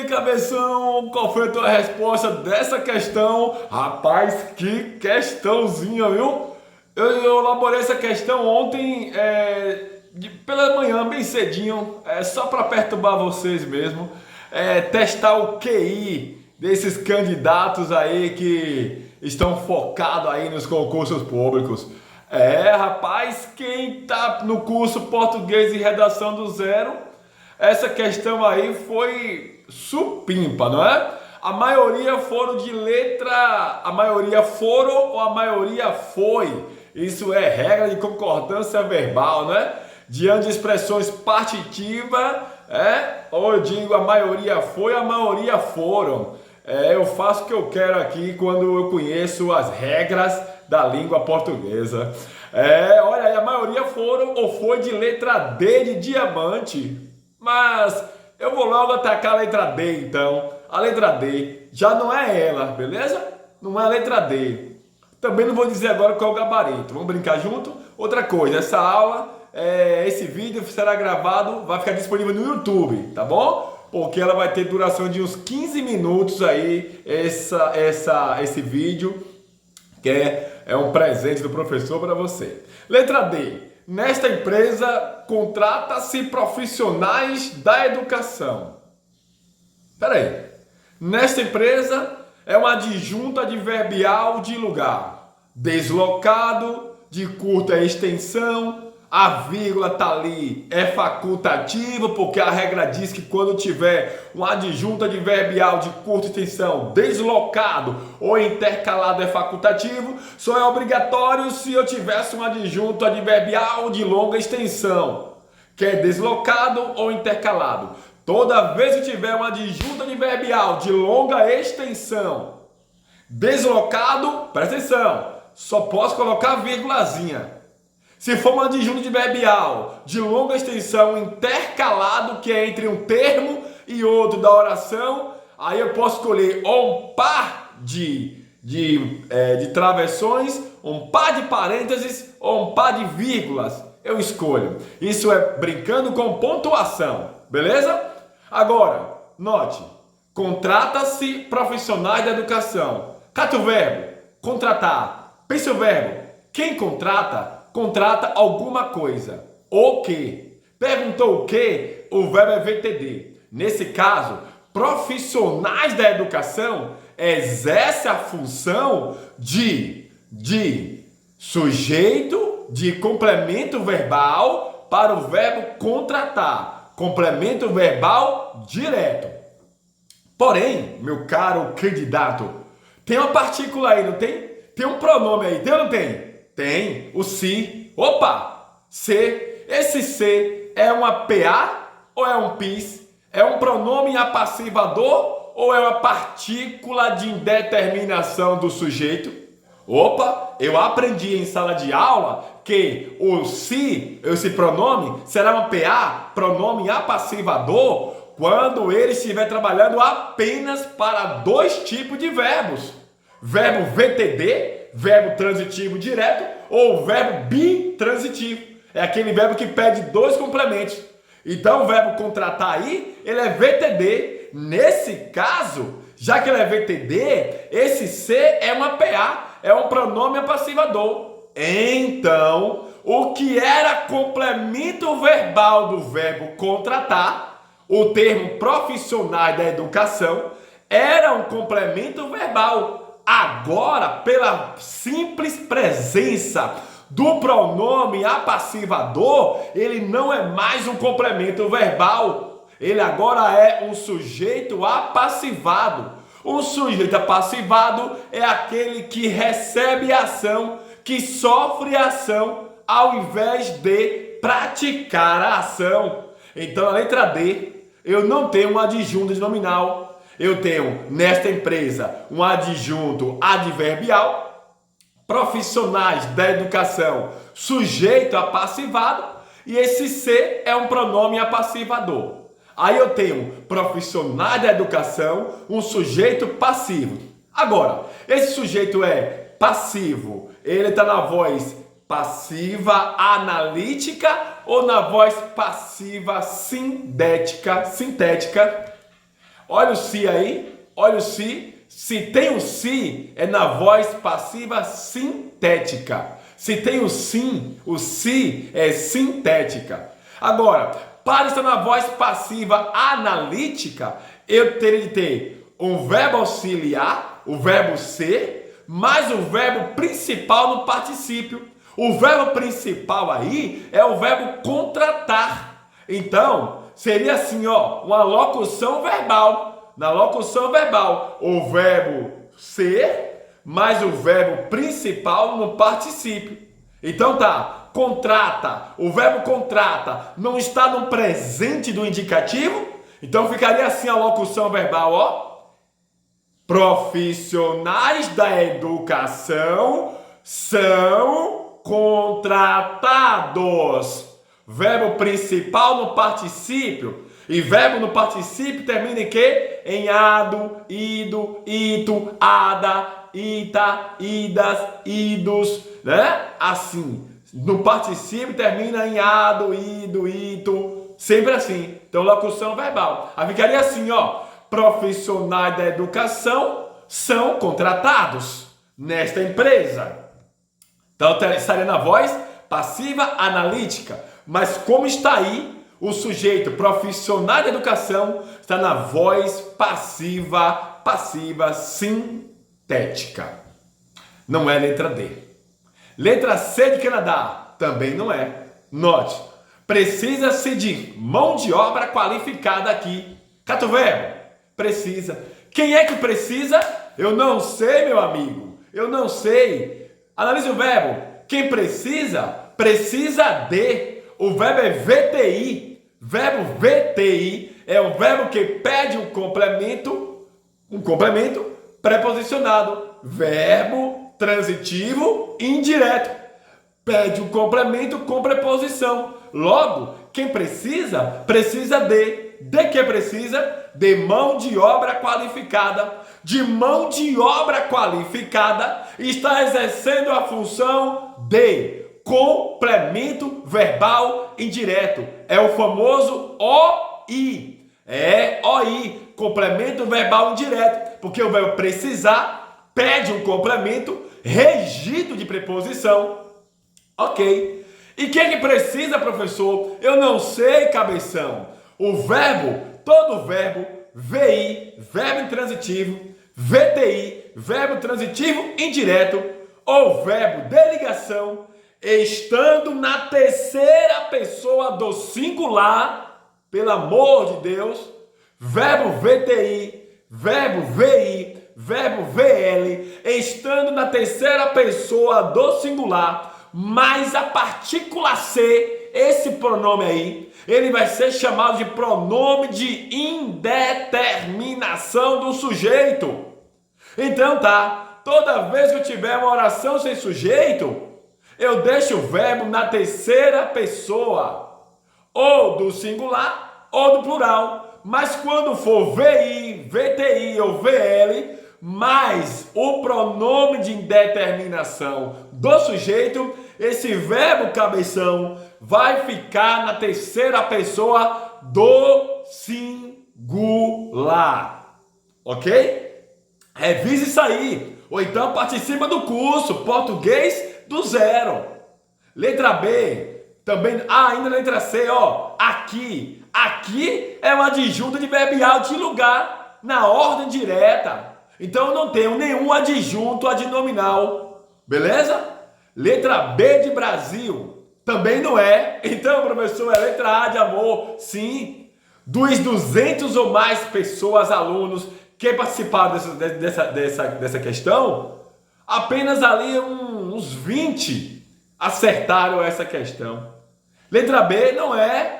cabeção, qual foi a tua resposta dessa questão? Rapaz, que questãozinha, viu? Eu elaborei essa questão ontem pela manhã, bem cedinho, só para perturbar vocês mesmo, testar o QI desses candidatos aí que estão focados aí nos concursos públicos. Rapaz, quem tá no curso Português e Redação do Zero, essa questão aí foi supimpa, não é? A maioria foram de letra, a maioria foram ou a maioria foi. Isso é regra de concordância verbal, né? Diante de expressões partitivas, ou eu digo a maioria foi, a maioria foram. Eu faço o que eu quero aqui quando eu conheço as regras da língua portuguesa. Olha aí, a maioria foram ou foi de letra D de diamante. Mas eu vou logo atacar a letra D então. A letra D já não é ela, beleza? Não é a letra D. Também não vou dizer agora qual é o gabarito. Vamos brincar junto? Outra coisa, essa aula, esse vídeo será gravado, vai ficar disponível no YouTube, tá bom? Porque ela vai ter duração de uns 15 minutos aí, esse vídeo, que é um presente do professor para você. Letra D. Nesta empresa, contrata-se profissionais da educação. Espera aí. Nesta empresa, é uma adjunta adverbial de lugar. Deslocado, de curta extensão. A vírgula tá ali, é facultativa, porque a regra diz que quando tiver um adjunto adverbial de curta extensão, deslocado ou intercalado é facultativo, só é obrigatório se eu tivesse um adjunto adverbial de longa extensão, que é deslocado ou intercalado. Toda vez que tiver um adjunto adverbial de longa extensão, deslocado, presta atenção, só posso colocar vírgulazinha. Se for um adjunto adverbial de longa extensão intercalado, que é entre um termo e outro da oração, aí eu posso escolher ou um par de travessões, um par de parênteses ou um par de vírgulas. Eu escolho. Isso é brincando com pontuação, beleza? Agora, note, contrata-se profissionais da educação. Cata o verbo, contratar. Pensa o verbo, quem contrata alguma coisa. O que? Perguntou o que? O verbo é VTD. Nesse caso, profissionais da educação exerce a função de sujeito de complemento verbal para o verbo contratar. Complemento verbal direto. Porém, meu caro candidato, tem uma partícula aí, não tem? Tem um pronome aí, tem ou não tem? Tem, o se. Opa! Se. Esse se é uma PA ou é um PIS? É um pronome apassivador ou é uma partícula de indeterminação do sujeito? Opa! Eu aprendi em sala de aula que o se, esse pronome, será uma PA, pronome apassivador, quando ele estiver trabalhando apenas para dois tipos de verbos. Verbo VTD, verbo transitivo direto, ou verbo bitransitivo. É aquele verbo que pede dois complementos. Então o verbo contratar aí, ele é VTD. Nesse caso, já que ele é VTD, esse C é uma PA, é um pronome apassivador. Então, o que era complemento verbal do verbo contratar, o termo profissionais da educação, era um complemento verbal. Agora, pela simples presença do pronome apassivador, ele não é mais um complemento verbal. Ele agora é um sujeito apassivado. Um sujeito apassivado é aquele que recebe ação, que sofre ação, ao invés de praticar a ação. Então, a letra D, eu não tenho um adjunto de nominal. Eu tenho, nesta empresa, um adjunto adverbial, profissionais da educação, sujeito apassivado, e esse C é um pronome apassivador. Aí eu tenho profissionais da educação, um sujeito passivo. Agora, esse sujeito é passivo, ele está na voz passiva analítica ou na voz passiva sintética? Olha o se aí, olha o se. Se tem o se, é na voz passiva sintética. Se tem o sim, o se é sintética. Agora, para estar na voz passiva analítica, eu teria de ter um verbo auxiliar, o verbo ser, mais o verbo principal no particípio. O verbo principal aí é o verbo contratar. Então, seria assim, ó, uma locução verbal. Na locução verbal, o verbo ser mais o verbo principal no particípio. Então tá, contrata, o verbo contrata não está no presente do indicativo, então ficaria assim a locução verbal, ó. Profissionais da educação são contratados. Verbo principal no particípio. E verbo no particípio termina em quê? Em ado, ido, ito, ada, ita, idas, idos, né? Assim, no particípio termina em ado, ido, ito, sempre assim. Então, locução verbal. Aí ficaria assim, ó. Profissionais da educação são contratados nesta empresa. Então, estaria na voz passiva analítica. Mas como está aí, o sujeito profissional da educação está na voz passiva sintética. Não é letra D. Letra C de Canadá também não é. Note, precisa-se de mão de obra qualificada aqui. Cata o verbo. Precisa. Quem é que precisa? Eu não sei, meu amigo. Eu não sei. Analise o verbo. Quem precisa? Precisa de. O verbo é VTI. Verbo VTI é um verbo que pede um complemento preposicionado. Verbo transitivo indireto. Pede um complemento com preposição. Logo, quem precisa, precisa de. De que precisa? De mão de obra qualificada. De mão de obra qualificada está exercendo a função de complemento verbal indireto. É o famoso OI. É OI, complemento verbal indireto. Porque o verbo precisar pede um complemento regido de preposição. Ok. E quem que precisa, professor? Eu não sei, cabeção. O verbo, todo verbo, VI, verbo intransitivo, VTI, verbo transitivo indireto, ou verbo de ligação, estando na terceira pessoa do singular, pelo amor de Deus, verbo VTI, verbo VI, verbo VL, estando na terceira pessoa do singular, mais a partícula C, esse pronome aí, ele vai ser chamado de pronome de indeterminação do sujeito. Então tá, toda vez que eu tiver uma oração sem sujeito, eu deixo o verbo na terceira pessoa, ou do singular ou do plural. Mas quando for VI, VTI ou VL, mais o pronome de indeterminação do sujeito, esse verbo cabeção vai ficar na terceira pessoa do singular. Ok? Revise isso aí. Ou então participa do curso Português do Zero. Letra B. Também. Ainda letra C, ó. Aqui. Aqui é um adjunto adverbial de lugar na ordem direta. Então eu não tenho nenhum adjunto adnominal. Beleza? Letra B de Brasil. Também não é. Então, professor, é letra A de amor. Sim. Dos 200 ou mais pessoas, alunos, que participaram dessa questão, apenas ali uns 20 acertaram essa questão. Letra B não é.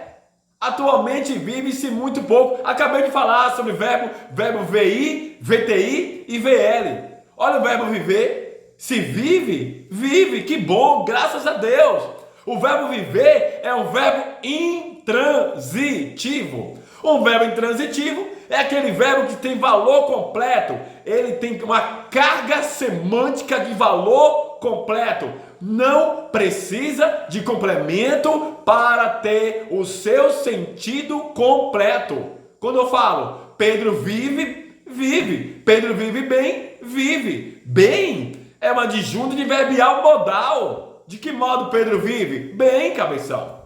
Atualmente vive-se muito pouco. Acabei de falar sobre verbo VI, VTI e VL. Olha o verbo viver. Se vive, vive. Que bom, graças a Deus. O verbo viver é um verbo intransitivo. Um verbo intransitivo é aquele verbo que tem valor completo. Ele tem uma carga semântica de valor completo. Não precisa de complemento para ter o seu sentido completo. Quando eu falo Pedro vive, vive. Pedro vive bem, vive. Bem é uma adjunta adverbial modal. De que modo Pedro vive? Bem, cabeção.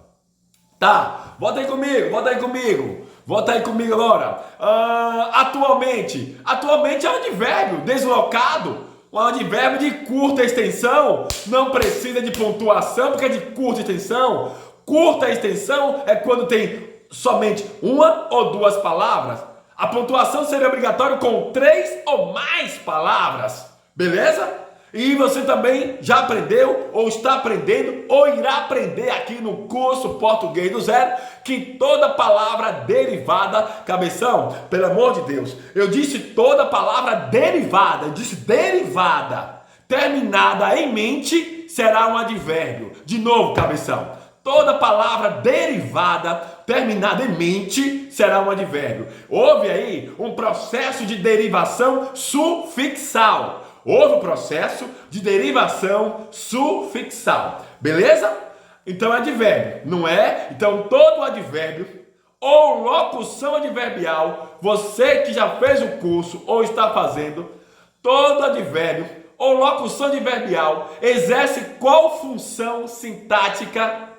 Tá, volta aí comigo, volta aí comigo. Volta aí comigo agora. Atualmente. Atualmente é um advérbio deslocado. Um advérbio de curta extensão. Não precisa de pontuação porque é de curta extensão. Curta extensão é quando tem somente uma ou duas palavras. A pontuação seria obrigatória com 3 ou mais palavras. Beleza? E você também já aprendeu, ou está aprendendo, ou irá aprender aqui no curso Português do Zero, que toda palavra derivada, cabeção, pelo amor de Deus, eu disse toda palavra derivada, eu disse derivada, terminada em mente, será um advérbio. De novo, cabeção, toda palavra derivada, terminada em mente, será um advérbio. Houve aí um processo de derivação sufixal. Houve o processo de derivação sufixal. Beleza? Então é advérbio, não é? Então todo advérbio ou locução adverbial, você que já fez o curso ou está fazendo, todo advérbio ou locução adverbial exerce qual função sintática?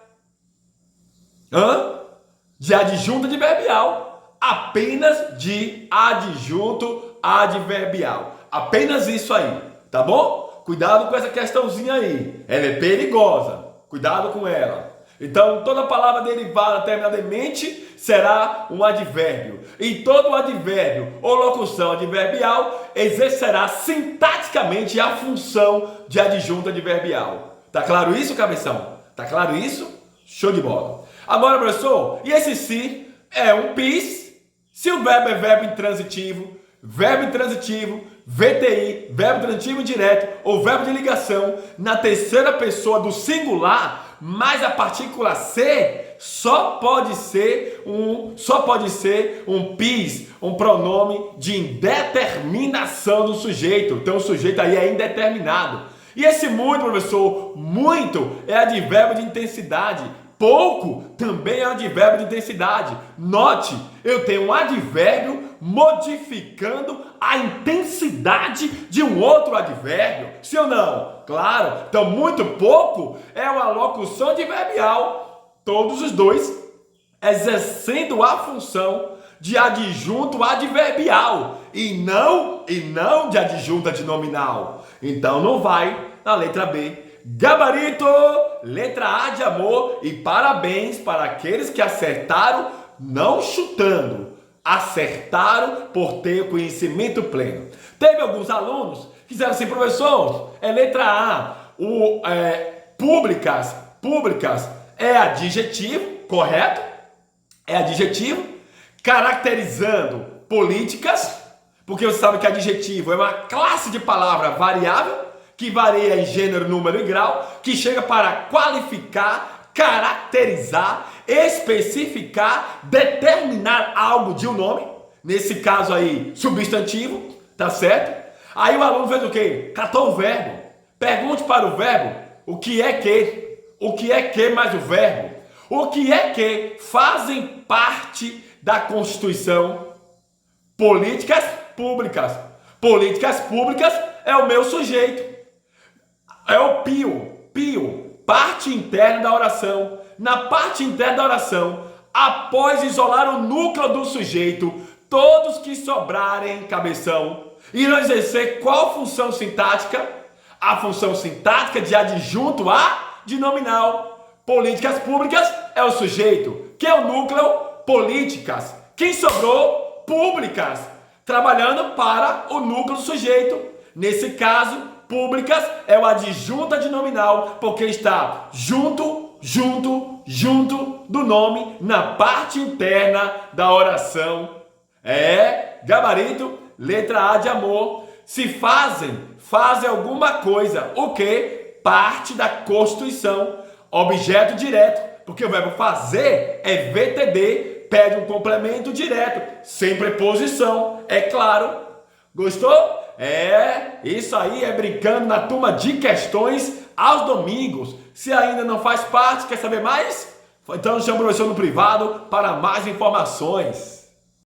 De adjunto adverbial. Apenas de adjunto adverbial. Apenas isso aí, tá bom? Cuidado com essa questãozinha aí. Ela é perigosa. Cuidado com ela. Então, toda palavra derivada terminada em mente será um advérbio. E todo advérbio ou locução adverbial exercerá sintaticamente a função de adjunto adverbial. Tá claro isso, cabeção? Tá claro isso? Show de bola. Agora, professor, e esse se é um PIS? Se o verbo é verbo intransitivo, VTI, verbo transitivo direto ou verbo de ligação na terceira pessoa do singular, mas a partícula ser só pode ser um PIS, um pronome de indeterminação do sujeito. Então o sujeito aí é indeterminado. E esse muito, professor, muito é advérbio de intensidade. Pouco também é advérbio de intensidade. Note, eu tenho um advérbio modificando a intensidade de um outro advérbio. Sim ou não? Claro. Então, muito pouco é uma locução adverbial. Todos os dois exercendo a função de adjunto adverbial e não de adjunta de nominal. Então, não vai na letra B. Gabarito, letra A de amor, e parabéns para aqueles que acertaram, não chutando, acertaram por ter conhecimento pleno. Teve alguns alunos que disseram assim, professor, é letra A, públicas é adjetivo, correto? É adjetivo, caracterizando políticas, porque você sabe que adjetivo é uma classe de palavra variável, que varia em gênero, número e grau, que chega para qualificar, caracterizar, especificar, determinar algo de um nome, nesse caso aí, substantivo, tá certo? Aí o aluno fez o quê? Catou o verbo. Pergunte para o verbo o que é que mais o verbo, o que é que fazem parte da Constituição. Políticas públicas é o meu sujeito. É o pio, parte interna da oração. Na parte interna da oração, após isolar o núcleo do sujeito, todos que sobrarem, cabeção, irão exercer qual função sintática? A função sintática de adjunto a de nominal. Políticas públicas é o sujeito. Que é o núcleo? Políticas. Quem sobrou? Públicas. Trabalhando para o núcleo do sujeito. Nesse caso, públicas é o adjunto de nominal, porque está junto do nome na parte interna da oração. Gabarito, letra A de amor. Se fazem alguma coisa, o que? Parte da Constituição. Objeto direto, porque o verbo fazer é VTD, pede um complemento direto, sem preposição, é claro. Gostou? Isso aí é brincando na turma de questões aos domingos. Se ainda não faz parte, quer saber mais? Então chama o professor no privado para mais informações.